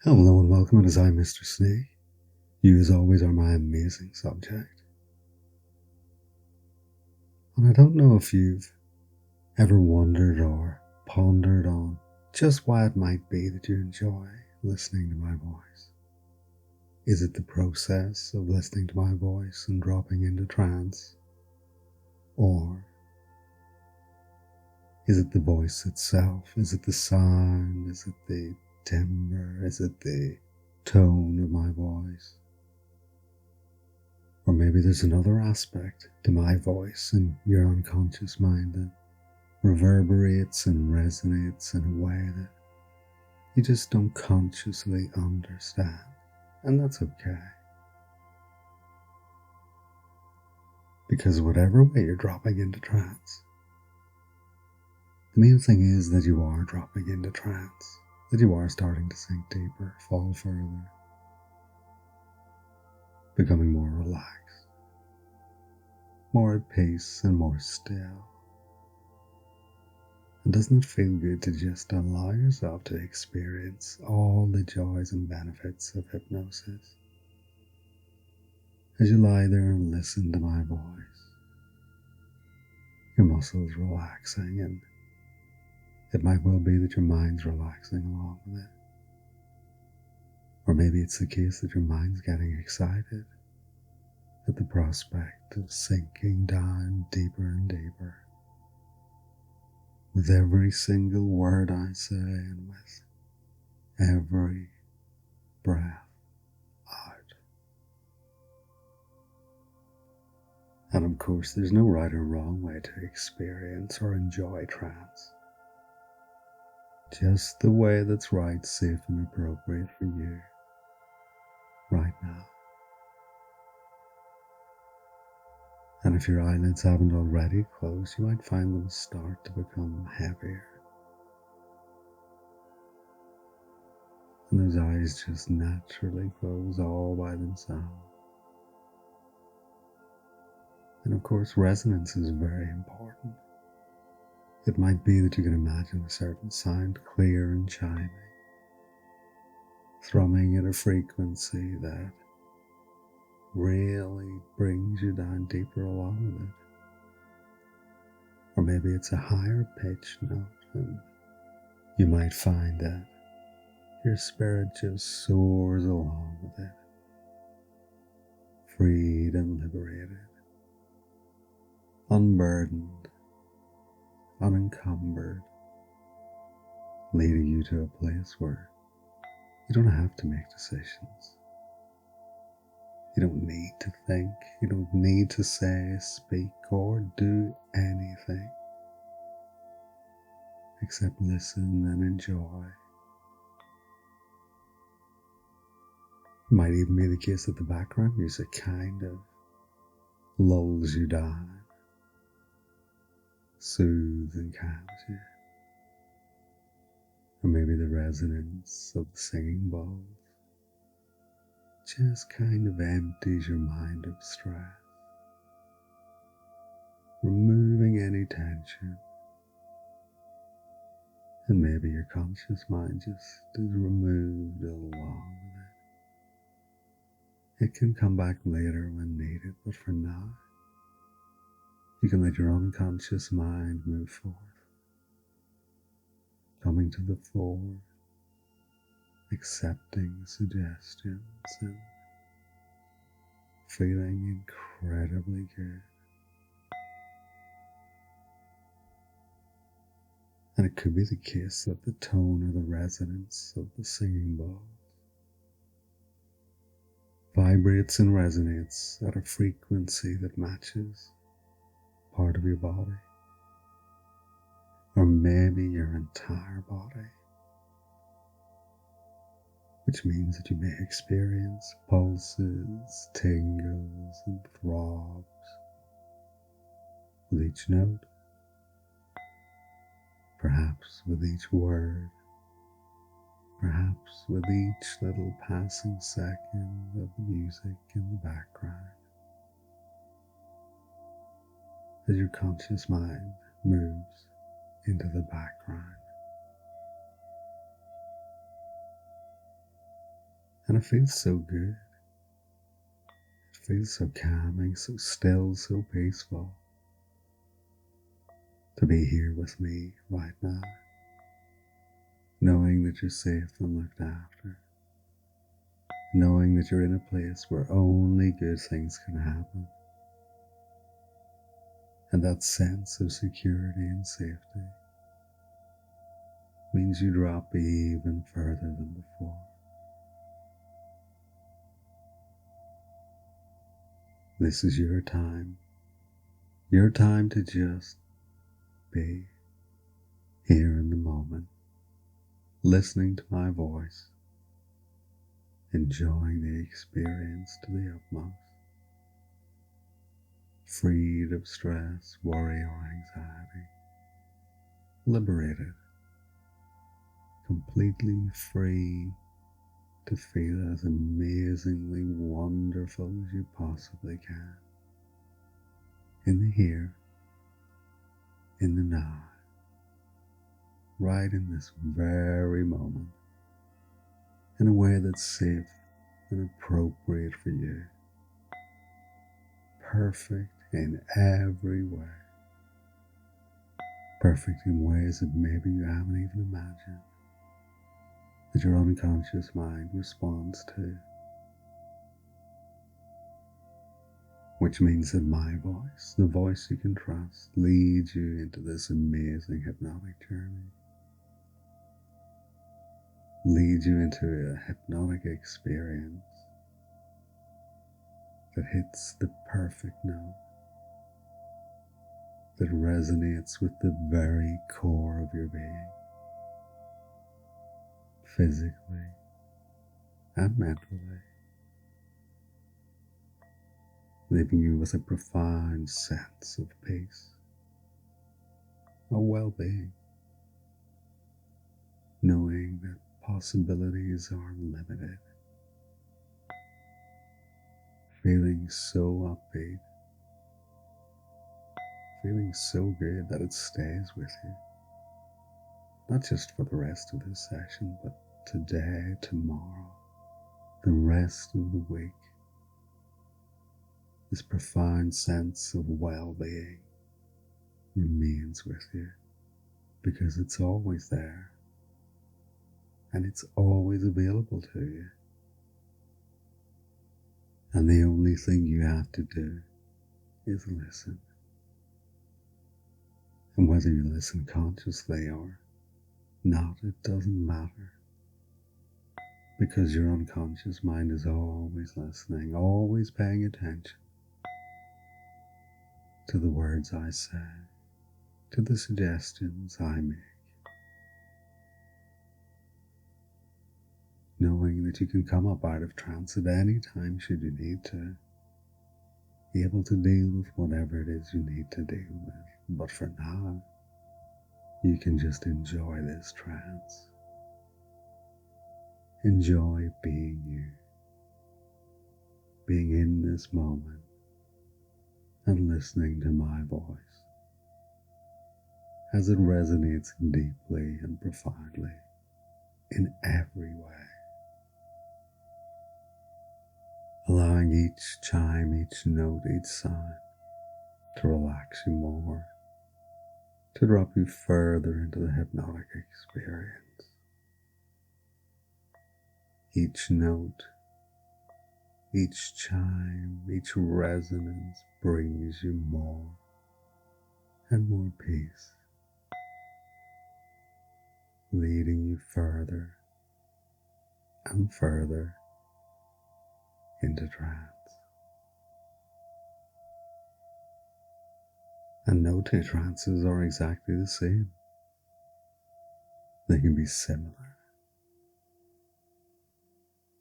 Hello and welcome, it is I, MrSnake. You as always are my amazing subject. And I don't know if you've ever wondered or pondered on just why it might be that you enjoy listening to my voice. Is it the process of listening to my voice and dropping into trance? Or is it the voice itself? Is it the sound? Is it the timbre? Is it the tone of my voice? Or maybe there's another aspect to my voice in your unconscious mind that reverberates and resonates in a way that you just don't consciously understand. And that's okay. Because whatever way you're dropping into trance, the main thing is that you are dropping into trance, that you are starting to sink deeper, fall further, becoming more relaxed, more at peace and more still. And doesn't it feel good to just allow yourself to experience all the joys and benefits of hypnosis? As you lie there and listen to my voice, your muscles relaxing, and it might well be that your mind's relaxing along with it. Or maybe it's the case that your mind's getting excited at the prospect of sinking down deeper and deeper with every single word I say and with every breath out. And of course, there's no right or wrong way to experience or enjoy trance. Just the way that's right, safe, and appropriate for you right now. And if your eyelids haven't already closed, you might find them start to become heavier. And those eyes just naturally close all by themselves. And of course, resonance is very important. It might be that you can imagine a certain sound clear and chiming, thrumming at a frequency that really brings you down deeper along with it. Or maybe it's a higher pitch note, and you might find that your spirit just soars along with it, freed and liberated, unburdened, unencumbered, leading you to a place where you don't have to make decisions. You don't need to think, you don't need to say, speak, or do anything except listen and enjoy. It might even be the case that the background music kind of lulls you down, soothes and calms you. Or maybe the resonance of the singing bowls just kind of empties your mind of stress, removing any tension. And maybe your conscious mind just is removed along with it. It can come back later when needed, but for now, you can let your unconscious mind move forth, coming to the fore, accepting suggestions and feeling incredibly good. And it could be the case that the tone or the resonance of the singing bowl vibrates and resonates at a frequency that matches part of your body, or maybe your entire body, which means that you may experience pulses, tingles, and throbs with each note, perhaps with each word, perhaps with each little passing second of the music in the background, as your conscious mind moves into the background. And it feels so good. It feels so calming, so still, so peaceful to be here with me right now, knowing that you're safe and looked after, knowing that you're in a place where only good things can happen. And that sense of security and safety means you drop even further than before. This is your time to just be here in the moment, listening to my voice, enjoying the experience to the utmost, freed of stress, worry, or anxiety, liberated, completely free to feel as amazingly wonderful as you possibly can. In the here, in the now, right in this very moment, in a way that's safe and appropriate for you, perfect in every way, perfect in ways that maybe you haven't even imagined, that your unconscious mind responds to, which means that my voice, the voice you can trust, leads you into this amazing hypnotic journey, leads you into a hypnotic experience that hits the perfect note, that resonates with the very core of your being, physically and mentally, leaving you with a profound sense of peace, of well-being, knowing that possibilities are limited, feeling so upbeat, feeling so good that it stays with you, not just for the rest of this session, but today, tomorrow, the rest of the week. This profound sense of well-being remains with you because it's always there and it's always available to you. And the only thing you have to do is listen. And whether you listen consciously or not, it doesn't matter, because your unconscious mind is always listening, always paying attention to the words I say, to the suggestions I make, knowing that you can come up out of trance at any time should you need to, be able to deal with whatever it is you need to deal with. But for now, you can just enjoy this trance. Enjoy being you, being in this moment and listening to my voice as it resonates deeply and profoundly in every way, allowing each chime, each note, each sound to relax you more, to drop you further into the hypnotic experience. Each note, each chime, each resonance brings you more and more peace, leading you further and further into trance. And no two trances are exactly the same. They can be similar,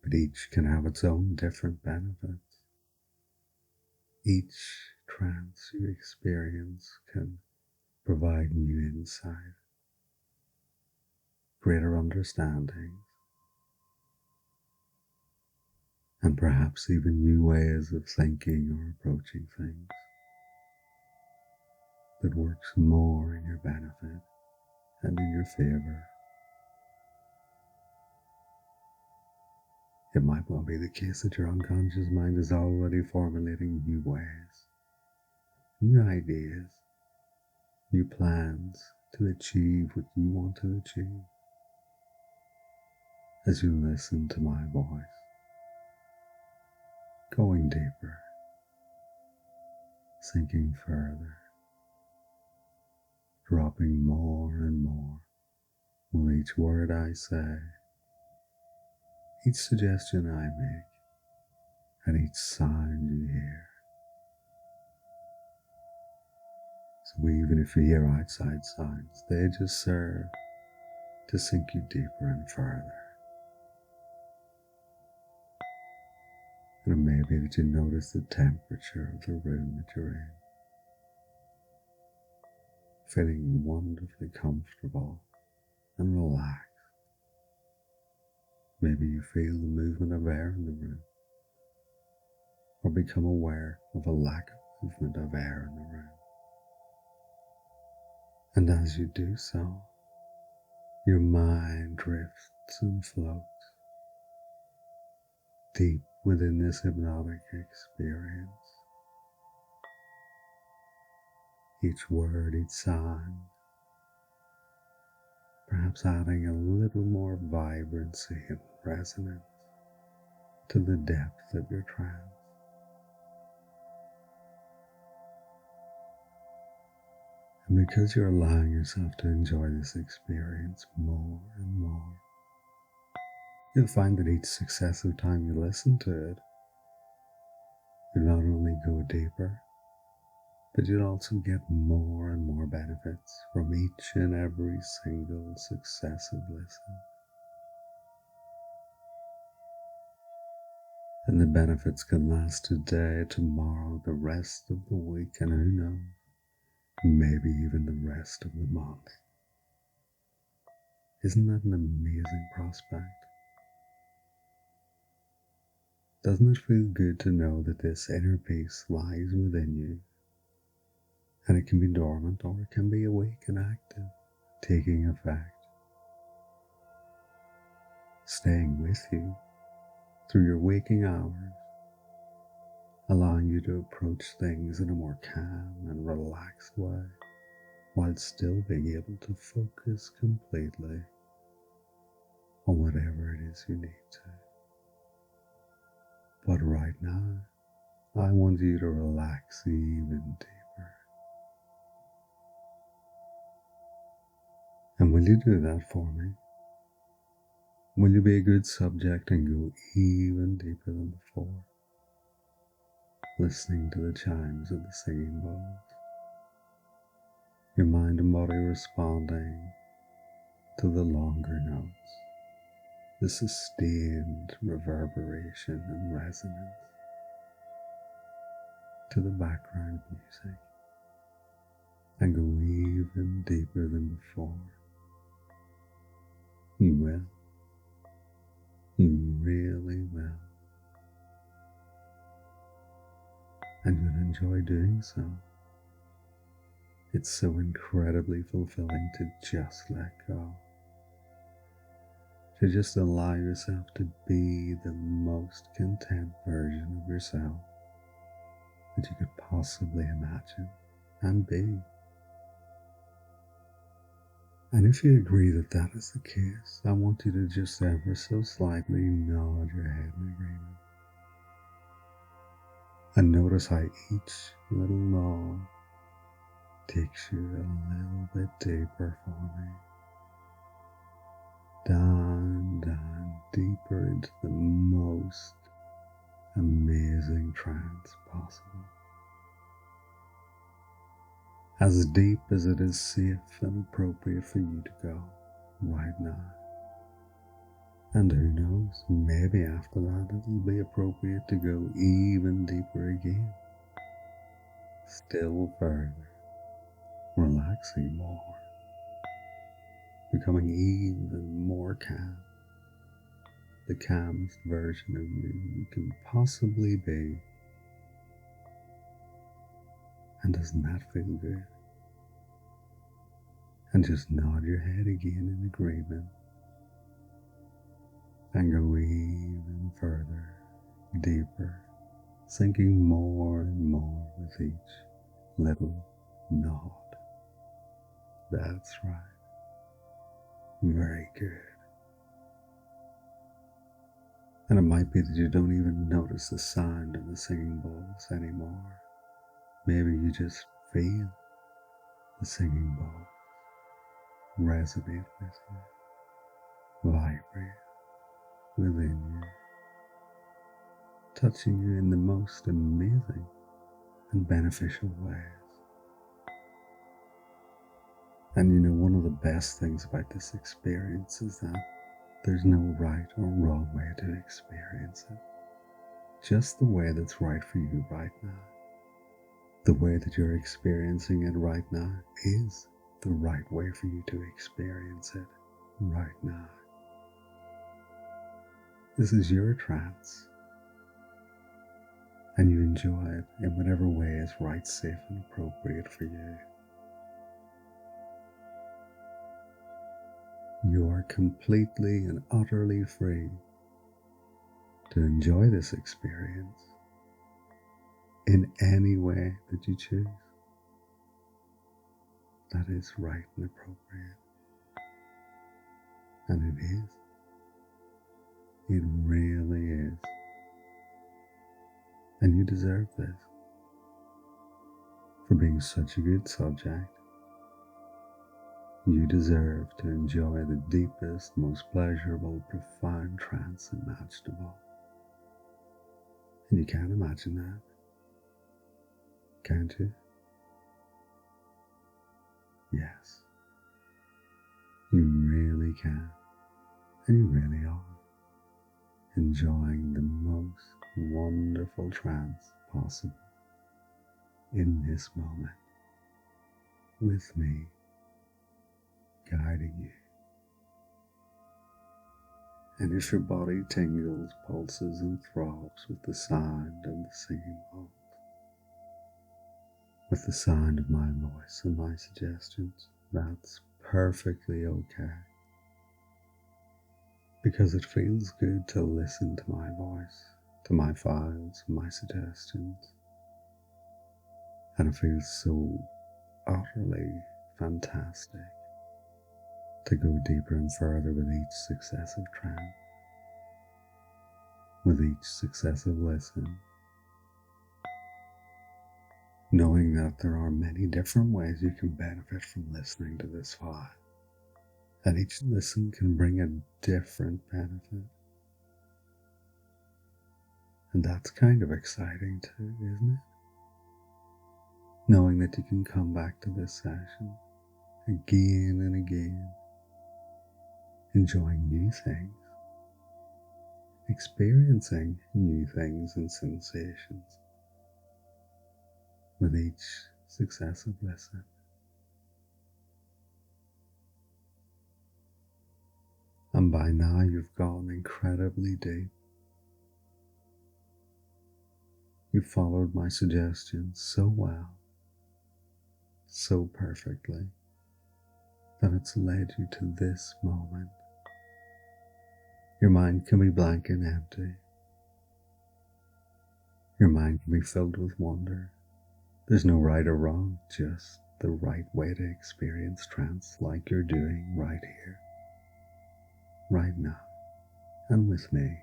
but each can have its own different benefits. Each trance you experience can provide new insight, greater understanding, and perhaps even new ways of thinking or approaching things that works more in your benefit and in your favor. It might well be the case that your unconscious mind is already formulating new ways, new ideas, new plans to achieve what you want to achieve. As you listen to my voice, going deeper, sinking further, dropping more and more with each word I say, each suggestion I make, and each sound you hear. So even if you hear outside sounds, they just serve to sink you deeper and further. And it may be that you notice the temperature of the room that you're in, feeling wonderfully comfortable and relaxed. Maybe you feel the movement of air in the room, or become aware of a lack of movement of air in the room. And as you do so, your mind drifts and floats deep within this hypnotic experience. Each word, each sound, perhaps adding a little more vibrancy and resonance to the depth of your trance. And because you're allowing yourself to enjoy this experience more and more, you'll find that each successive time you listen to it, you not only go deeper, but you'll also get more and more benefits from each and every single successive listen. And the benefits can last today, tomorrow, the rest of the week, and who knows, maybe even the rest of the month. Isn't that an amazing prospect? Doesn't it feel good to know that this inner peace lies within you, and it can be dormant or it can be awake and active, taking effect, staying with you through your waking hours, allowing you to approach things in a more calm and relaxed way, while still being able to focus completely on whatever it is you need to. But right now, I want you to relax even deeper. And will you do that for me? Will you be a good subject and go even deeper than before, listening to the chimes of the singing bowls, your mind and body responding to the longer notes, the sustained reverberation and resonance, to the background music, and go even deeper than before. You will. You really will. And you'll enjoy doing so. It's so incredibly fulfilling to just let go. To just allow yourself to be the most content version of yourself that you could possibly imagine and be. And if you agree that that is the case, I want you to just ever so slightly nod your head in agreement. And notice how each little nod takes you a little bit deeper for me. Down, deeper into the most amazing trance possible. As deep as it is safe and appropriate for you to go right now. And who knows, maybe after that it'll be appropriate to go even deeper again. Still further, relaxing more, becoming even more calm. The calmest version of you can possibly be. And doesn't that feel good? And just nod your head again in agreement and go even further, deeper, sinking more and more with each little nod. That's right. Very good. And it might be that you don't even notice the sound of the singing bowls anymore. Maybe you just feel the singing bowls resonate with you, vibrate within you, touching you in the most amazing and beneficial ways. And you know, one of the best things about this experience is that there's no right or wrong way to experience it. Just the way that's right for you right now. The way that you're experiencing it right now is the right way for you to experience it right now. This is your trance, and you enjoy it in whatever way is right, safe, and appropriate for you. You are completely and utterly free to enjoy this experience in any way that you choose. That is right and appropriate. And it is. It really is. And you deserve this for being such a good subject. You deserve to enjoy the deepest, most pleasurable, profound trance imaginable. And you can't imagine that, can't you? Yes, you really can, and you really are enjoying the most wonderful trance possible in this moment with me guiding you. And if your body tingles, pulses, and throbs with the sound of the singing bowl, with the sound of my voice and my suggestions, that's perfectly okay. Because it feels good to listen to my voice, to my files, my suggestions. And it feels so utterly fantastic to go deeper and further with each successive trance, with each successive listen, knowing that there are many different ways you can benefit from listening to this file, and each listen can bring a different benefit. And that's kind of exciting too, isn't it? Knowing that you can come back to this session again and again, enjoying new things, experiencing new things and sensations with each successive listen. And by now you've gone incredibly deep. You followed my suggestions so well, so perfectly, that it's led you to this moment. Your mind can be blank and empty. Your mind can be filled with wonder. There's no right or wrong, just the right way to experience trance like you're doing right here, right now, and with me.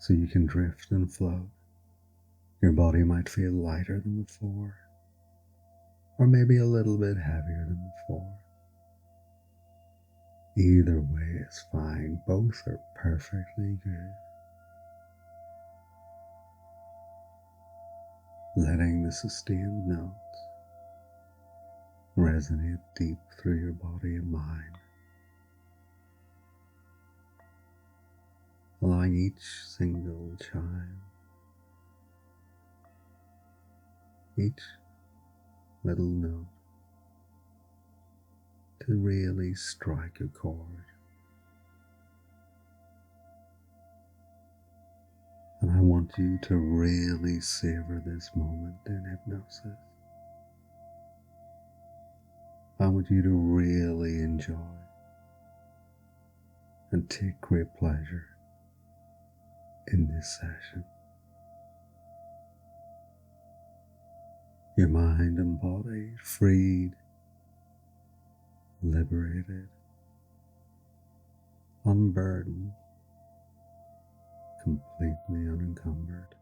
So you can drift and float. Your body might feel lighter than before, or maybe a little bit heavier than before. Either way is fine, both are perfectly good. Letting the sustained notes resonate deep through your body and mind, allowing each single chime, each little note to really strike a chord. And I want you to really savor this moment in hypnosis. I want you to really enjoy and take great pleasure in this session. Your mind and body freed, liberated, unburdened, completely unencumbered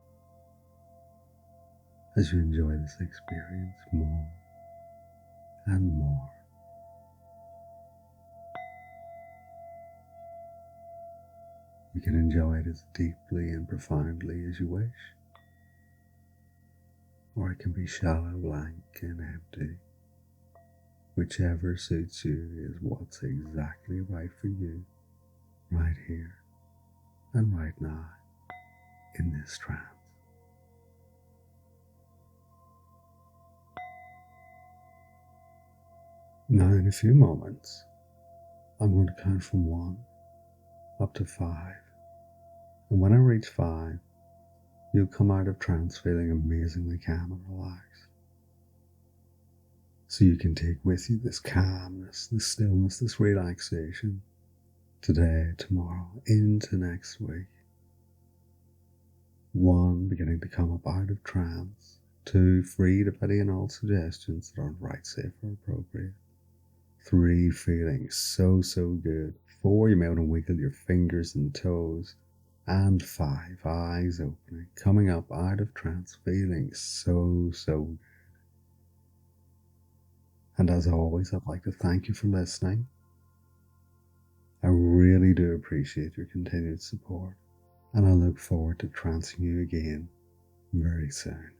as you enjoy this experience more and more. You can enjoy it as deeply and profoundly as you wish, or it can be shallow, blank, and empty. Whichever suits you is what's exactly right for you, right here and right now in this trance. Now, in a few moments, I'm going to count from 1 up to 5. And when I reach 5, you'll come out of trance feeling amazingly calm and relaxed. So you can take with you this calmness, this stillness, this relaxation today, tomorrow, into next week. 1, beginning to come up out of trance. 2, freed of any and all suggestions that aren't right, safe, or appropriate. 3, feeling so good. 4, you may want to wiggle your fingers and toes. And 5, eyes opening, coming up out of trance, feeling so good. And as always, I'd like to thank you for listening. I really do appreciate your continued support, and I look forward to trancing you again very soon.